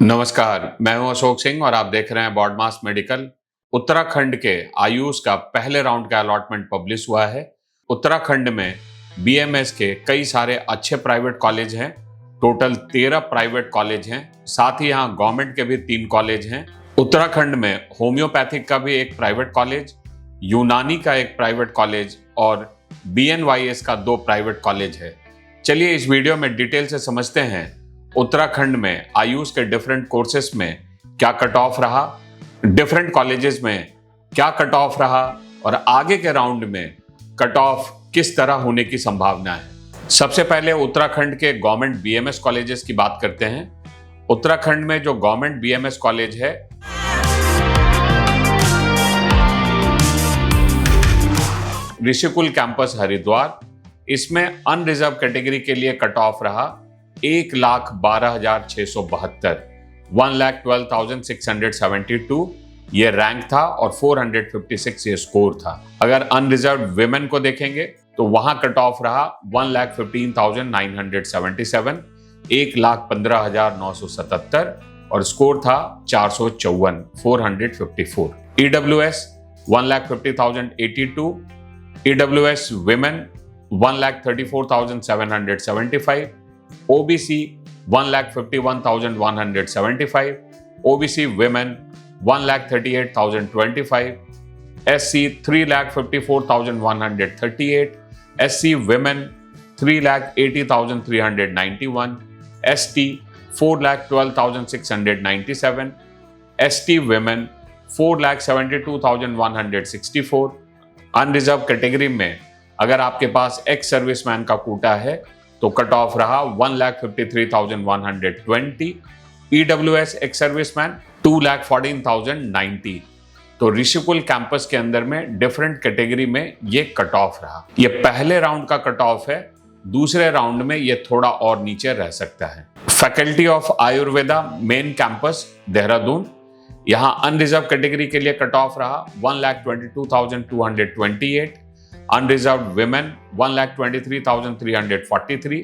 नमस्कार, मैं हूं अशोक सिंह और आप देख रहे हैं बॉडमास मेडिकल। उत्तराखंड के आयुष का पहले राउंड का अलॉटमेंट पब्लिश हुआ है। उत्तराखंड में बीएमएस के कई सारे अच्छे प्राइवेट कॉलेज हैं। टोटल 13 प्राइवेट कॉलेज हैं। साथ ही यहाँ गवर्नमेंट के भी 3 कॉलेज हैं। उत्तराखंड में होम्योपैथिक का भी एक प्राइवेट कॉलेज, यूनानी का एक प्राइवेट कॉलेज और बीएनवाईएस का 2 प्राइवेट कॉलेज है। चलिए इस वीडियो में डिटेल से समझते हैं उत्तराखंड में आयुष के डिफरेंट कोर्सेस में क्या कट ऑफ रहा, डिफरेंट कॉलेजेस में क्या कट ऑफ रहा और आगे के राउंड में कट ऑफ किस तरह होने की संभावना है। सबसे पहले उत्तराखंड के गवर्नमेंट बीएमएस कॉलेजेस की बात करते हैं। उत्तराखंड में जो गवर्नमेंट बीएमएस कॉलेज है ऋषिकुल कैंपस हरिद्वार, इसमें अनरिजर्व कैटेगरी के लिए कट ऑफ रहा 1,12,672, 1,12,672 ये रैंक था और 456 ये स्कोर था। अगर अनरिजर्व विमेन को देखेंगे तो वहां कट ऑफ रहा 1,15,977, 1,15,977 और स्कोर था 454, 454। EWS 1,50,082, EWS women 1,34,775, OBC 1,51,175, OBC women 1,38,025, SC 3,54,138, SC women 3,80,391, ST 4,12,697, ST women 4,72,164। Unreserved category में अगर आपके पास एक्स सर्विसमैन का कोटा है तो कट ऑफ रहा 1,53,120, ईडब्ल्यूएस एक्स सर्विसमैन 2,14,090। तो ऋषिकुल कैंपस के अंदर में डिफरेंट कैटेगरी में ये कट ऑफ रहा। ये पहले राउंड का कट ऑफ है, दूसरे राउंड में ये थोड़ा और नीचे रह सकता है। Faculty of Ayurveda main campus Dehradun, यहां अनरिजर्व कैटेगरी के लिए कट ऑफ रहा 1,22,228, unreserved women 1,23,343,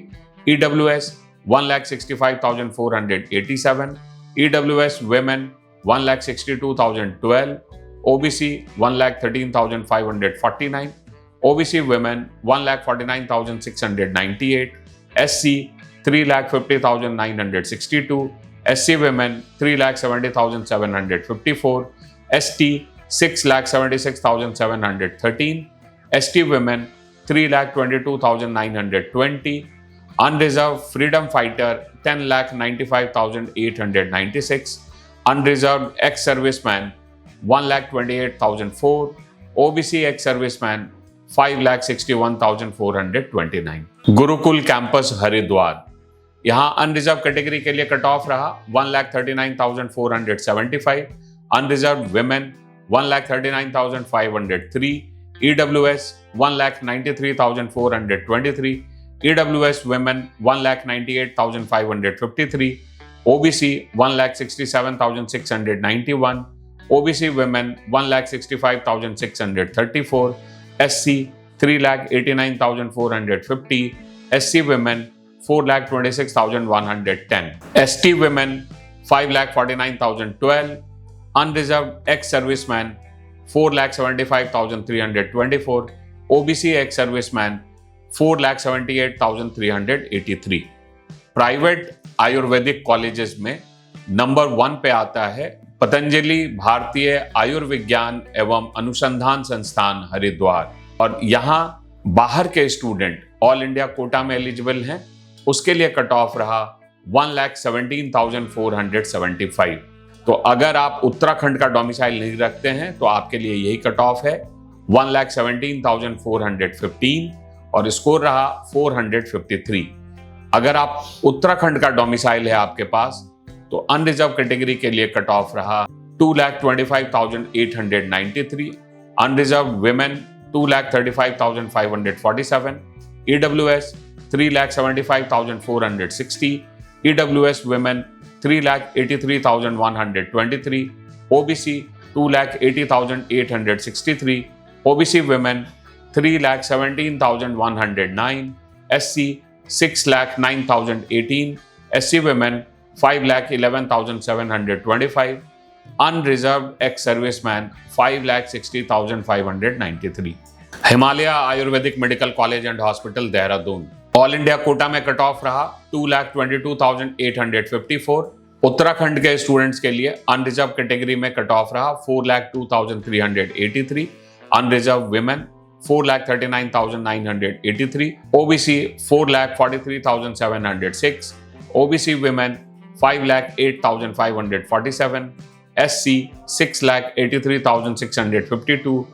EWS 1,65,487, EWS women 1,62,012, OBC 1,13,549, OBC women 1,49,698, SC 3,50,962, SC women 3,70,754, ST 6,76,713, ST women 3,22,920, unreserved freedom fighter 10,95,896, unreserved ex-serviceman 1,28,004, OBC ex-serviceman 5,61,429। Gurukul campus Haridwar, यहां अनरिजर्व कैटेगरी के लिए cut off रहा 1,39,475, unreserved women 1,39,503, EWS 1,93,423, EWS women 1,98,553, OBC 1,67,691, OBC women 1,65,634, SC 3,89,450, SC women 4,26,110, ST women 5,49,012, unreserved ex-serviceman 4,75,324, OBC ex-serviceman 4,78,383। Private Ayurvedic colleges में number 1 पे आता है पतंजलि भारतीय आयुर्विज्ञान एवं अनुसंधान संस्थान हरिद्वार, और यहाँ बाहर के स्टूडेंट ऑल इंडिया कोटा में एलिजिबल हैं। उसके लिए कट ऑफ रहा 1,17,475। तो अगर आप उत्तराखंड का डोमिसाइल नहीं रखते हैं तो आपके लिए यही कट ऑफ है 1,17,415 और स्कोर रहा 453। अगर आप उत्तराखंड का डोमिसाइल है आपके पास तो अनरिजर्व कैटेगरी के लिए कट ऑफ रहा 2,25,893, unreserved women 2,35,547, EWS 3,75,460, EWS women 3,83,123, OBC 2,80,863, OBC women 3,17,109, SC 6,09,018, SC women 5,11,725, unreserved ex-serviceman 5,60,593. Himalaya Ayurvedic Medical College and hospital Dehradun, all India quota में कट ऑफ रहा 2,22,854। उत्तराखंड के स्टूडेंट्स के लिए अनरिजर्व कैटेगरी में कट ऑफ रहा 4,02,383, unreserved women 4,39,983, OBC 4,43,706, OBC women 5,08,547, SC 6,83,652,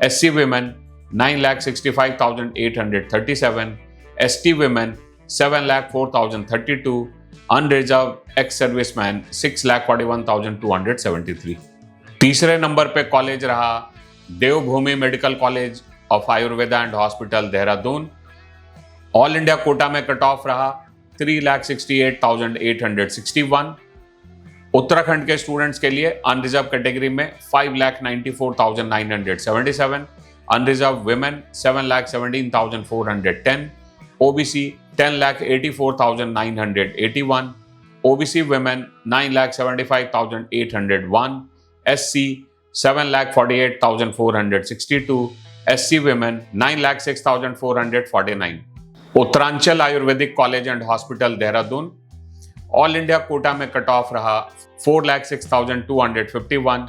SC women 9,65,837, ST women 7,04,032, unreserved ex-serviceman 6,41,273। तीसरे number पे college रहा Devbhoomi medical college of Ayurveda and hospital Dehradun, all India quota में कट ऑफ रहा 3,68,861। उत्तराखंड के स्टूडेंट्स के लिए अनरिजर्व कैटेगरी में 5,94,977, unreserved women 7,17,410, OBC 10,84,981, OBC women 9,75,801, SC 7,48,462, SC women 9,06,449। Uttaranchal Ayurvedic College and hospital Dehradun, all India quota में कट ऑफ रहा 4,06,251।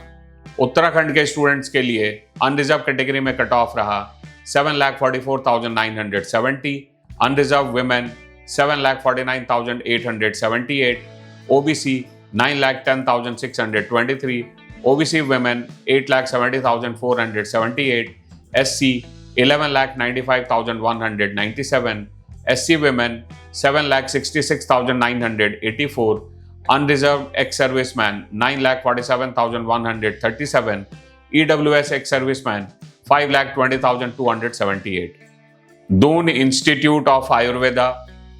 उत्तराखंड के स्टूडेंट्स के लिए अनरिजर्व कैटेगरी में कट ऑफ रहा 7,44,970, unreserved women 7,49,878, OBC 9,10,623, OBC women 8,70,478, SC 11,95,197, SC women 7,66,984, unreserved ex-serviceman 9,47,137, EWS ex-serviceman 5,20,278। Doon institute of Ayurveda,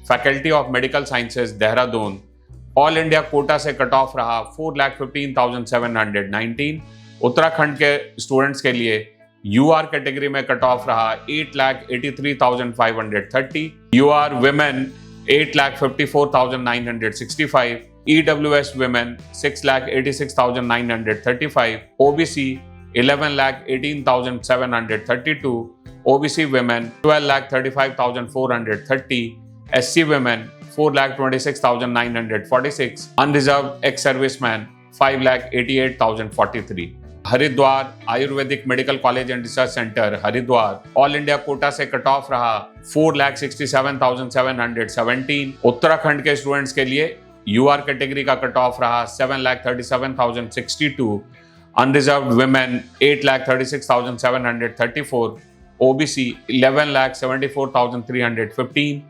faculty of medical sciences Dehradun, all India quota से cut off रहा 4,15,719। उत्तराखंड के स्टूडेंट्स के लिए यूआर कैटेगरी में कट ऑफ रहा 8,83,530, UR women 8,54,965, EWS women 6,86,935, OBC 11,18,732, OBC women 12,35,430, SC women 4,26,946, unreserved ex serviceman 5,88,043। Haridwar Ayurvedic Medical College and Research Centre Haridwar, all India quota से cut off रहा 4,67,717। उत्तराखंड के स्टूडेंट्स के लिए यूआर कैटेगरी का कट ऑफ रहा 7,37,062, unreserved women 8,36,734, OBC 11,74,315,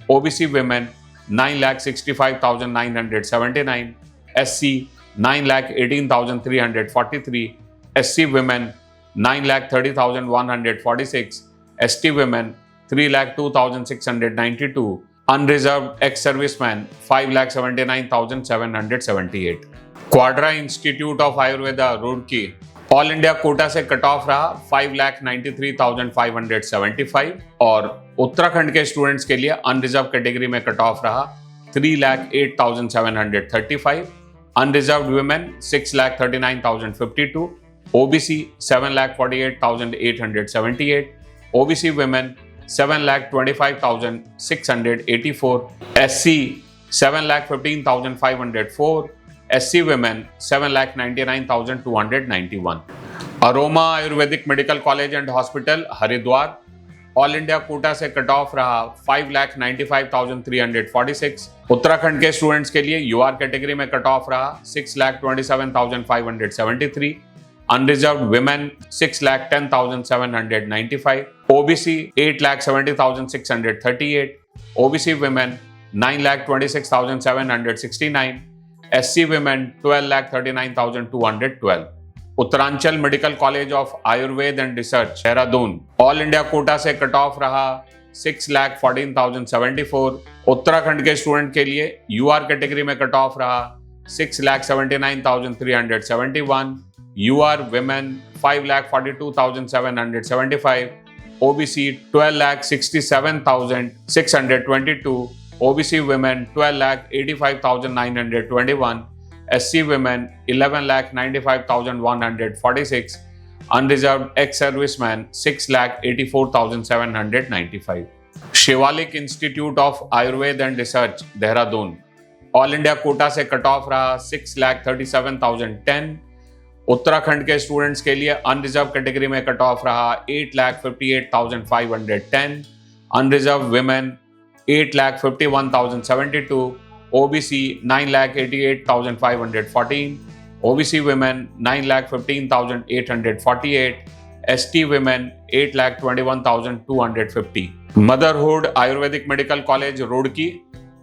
OBC women 9,65,979, SC 9,18,343, SC women 9,30,146, ST women 3,02,692, unreserved ex-serviceman 5,79,778। Quadra institute of Ayurveda Roorkee, all India quota से cut off रहा 5,93,575 और उत्तराखंड के स्टूडेंट्स के लिए अनरिजर्व कैटेगरी में कट ऑफ रहा 3,08,735, unreserved women 6,39,052, OBC 7,48,878, OBC women 7,25,684, SC 7,15,504, SC women 7,99,291। Aroma Ayurvedic Medical College and hospital Haridwar, all India quota से cut off रहा 5,95,346। उत्तराखंड के स्टूडेंट्स के लिए यूआर कैटेगरी में कट ऑफ रहा 6,27,573, unreserved women 6,10,795, OBC 8,70,638, OBC women 9,26,769, SC women 12,39,212। Uttaranchal medical college of Ayurveda and research Dehradun, all India quota से cut off रहा 6,14,074। उत्तराखंड के स्टूडेंट के लिए यूआर कैटेगरी में कट ऑफ रहा 6,79,371, UR women 5,42,775, OBC 12,67,622, OBC women 12,85,921, SC women 11,95,146, unreserved ex-servicemen 6,84,795. Shivalik institute of Ayurveda and research Dehradun all India quota से cut off रहा 6,37,010। उत्तराखंड के स्टूडेंट्स के लिए अनरिजर्व कैटेगरी में कट ऑफ रहा 8,58,510। Unreserved women 8,51,072, OBC 9,88,514, OBC women 9,15,848, ST women 8,21,250। Motherhood Ayurvedic Medical College Roorkee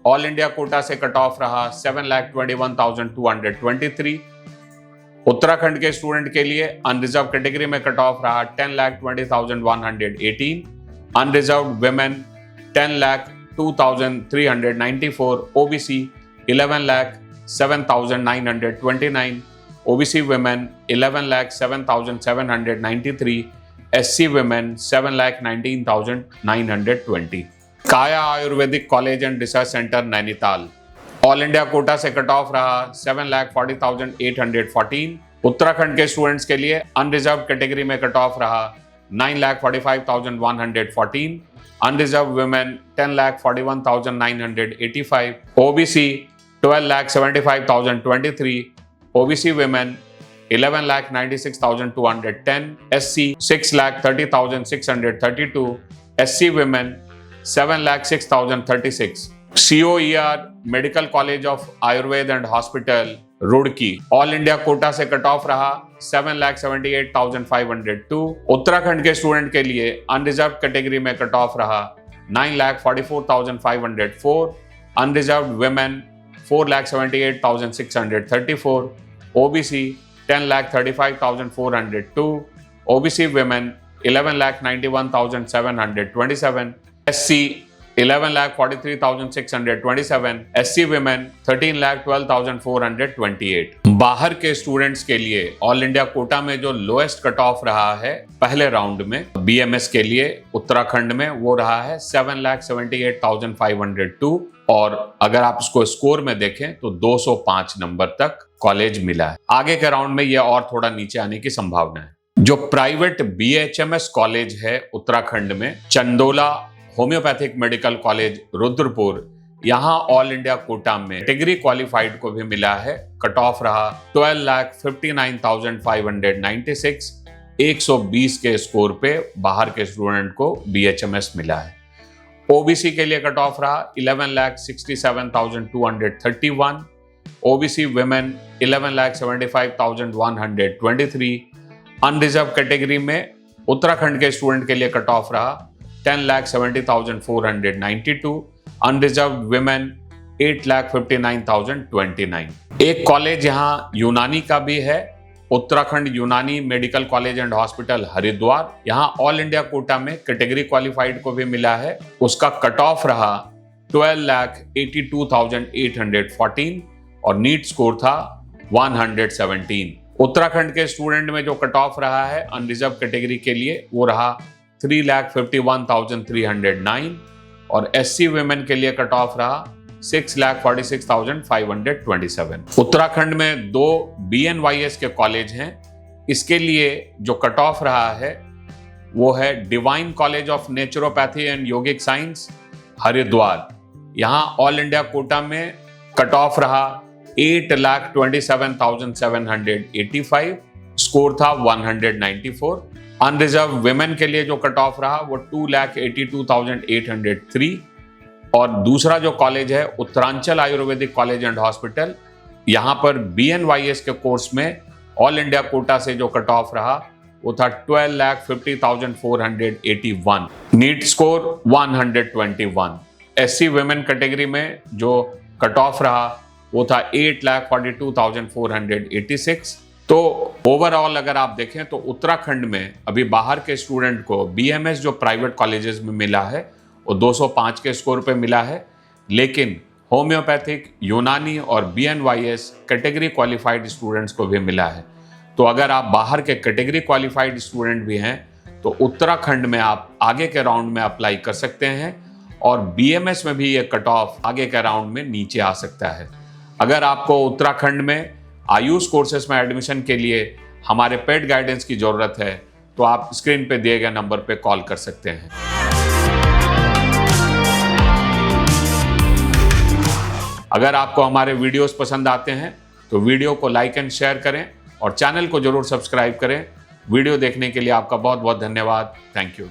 all India quota से cut off रहा 7,21,223। उत्तराखंड के स्टूडेंट के लिए अनरिजर्व कैटेगरी में कट ऑफ रहा 10,20,118। Unreserved women 10,02,394, OBC 11,07,929, OBC women 11,07,793, SC women 7,19,920। काया Ayurvedic College and Research centre Nainital all India quota से cut off रहा 7,40,814। उत्तराखंड के स्टूडेंट्स के लिए अनरिजर्व कैटेगरी में कट ऑफ रहा 9,45,114। Unreserved women 10,41,985, OBC 12,75,023, OBC women 11,96,210, SC 6,30,632, SC women 7,06,036। COER medical college of Ayurveda and hospital Roorkee all India quota से cut off रहा 7,78,502। उत्तराखंड के स्टूडेंट के लिए अनरिजर्व कैटेगरी में कट ऑफ रहा 9,44,504। Unreserved women 4,78,634, OBC 10,35,402, OBC women 11,91,727, SC 11,43,627, SC women 13,12,428। बाहर के students के लिए ऑल इंडिया कोटा में जो लोएस्ट कट ऑफ रहा है पहले राउंड में BMS के लिए उत्तराखंड में वो रहा है 7,78,502 और अगर आप इसको स्कोर में देखें तो 205 नंबर तक कॉलेज मिला है। आगे के राउंड में ये और थोड़ा नीचे आने की संभावना है। जो प्राइवेट BHMS कॉलेज है उत्तराखंड में Chandola homeopathic medical college Rudrapur, यहाँ ऑल इंडिया कोटा में कैटेगरी क्वालिफाइड को भी मिला है। कट ऑफ रहा 12,59,596। 120 के स्कोर पे बाहर के स्टूडेंट को BHMS मिला है। OBC के लिए कट ऑफ रहा 11,67,231, OBC women 11,75,123। अनरिजर्व कैटेगरी में उत्तराखंड के स्टूडेंट के लिए कट ऑफ रहा 10,70,492, अनरिजर्व विमेन 8,59,029। एक कॉलेज यहाँ यूनानी का भी है, उत्तराखंड यूनानी medical College and hospital Haridwar, यहाँ ऑल इंडिया कोटा में कैटेगरी क्वालिफाइड को भी मिला है। उसका कट ऑफ रहा 12,82,814 और नीट स्कोर था 117। उत्तराखंड के स्टूडेंट में जो कट ऑफ रहा है अनरिजर्व कैटेगरी के लिए वो रहा 3,51,309 और SC वुमेन के लिए कट ऑफ रहा 6,46,527। उत्तराखंड में 2 BNYS के कॉलेज हैं। इसके लिए जो कट ऑफ रहा है वो है divine college of naturopathy and yogic science Haridwar, यहाँ ऑल इंडिया कोटा में कट ऑफ रहा 8,27,785, स्कोर था 194। अनरिजर्व विमेन के लिए जो कट ऑफ रहा वो 2,82,803 और दूसरा जो कॉलेज है Uttaranchal Ayurvedic College and hospital, यहाँ पर BNYS के कोर्स में ऑल इंडिया कोटा से जो कट ऑफ रहा वो था 12,50,481, NEET score 121। SC women category में जो कट ऑफ रहा वो था 8,42,486। तो ओवरऑल अगर आप देखें तो उत्तराखंड में अभी बाहर के स्टूडेंट को BMS जो प्राइवेट कॉलेजेस में मिला है वो 205 के स्कोर पे मिला है, लेकिन होम्योपैथिक, यूनानी और BNYS कैटेगरी क्वालिफाइड स्टूडेंट्स को भी मिला है। तो अगर आप बाहर के कैटेगरी क्वालिफाइड स्टूडेंट भी हैं तो उत्तराखंड में आप आगे के राउंड में अप्लाई कर सकते हैं और बीएमएस में भी ये कट ऑफ आगे के राउंड में नीचे आ सकता है। अगर आपको उत्तराखंड में आयुष कोर्सेज में एडमिशन के लिए हमारे पेड गाइडेंस की जरूरत है तो आप स्क्रीन पे दिए गए नंबर पे कॉल कर सकते हैं। अगर आपको हमारे वीडियोस पसंद आते हैं तो वीडियो को लाइक एंड शेयर करें और चैनल को जरूर सब्सक्राइब करें। वीडियो देखने के लिए आपका बहुत बहुत धन्यवाद। Thank you.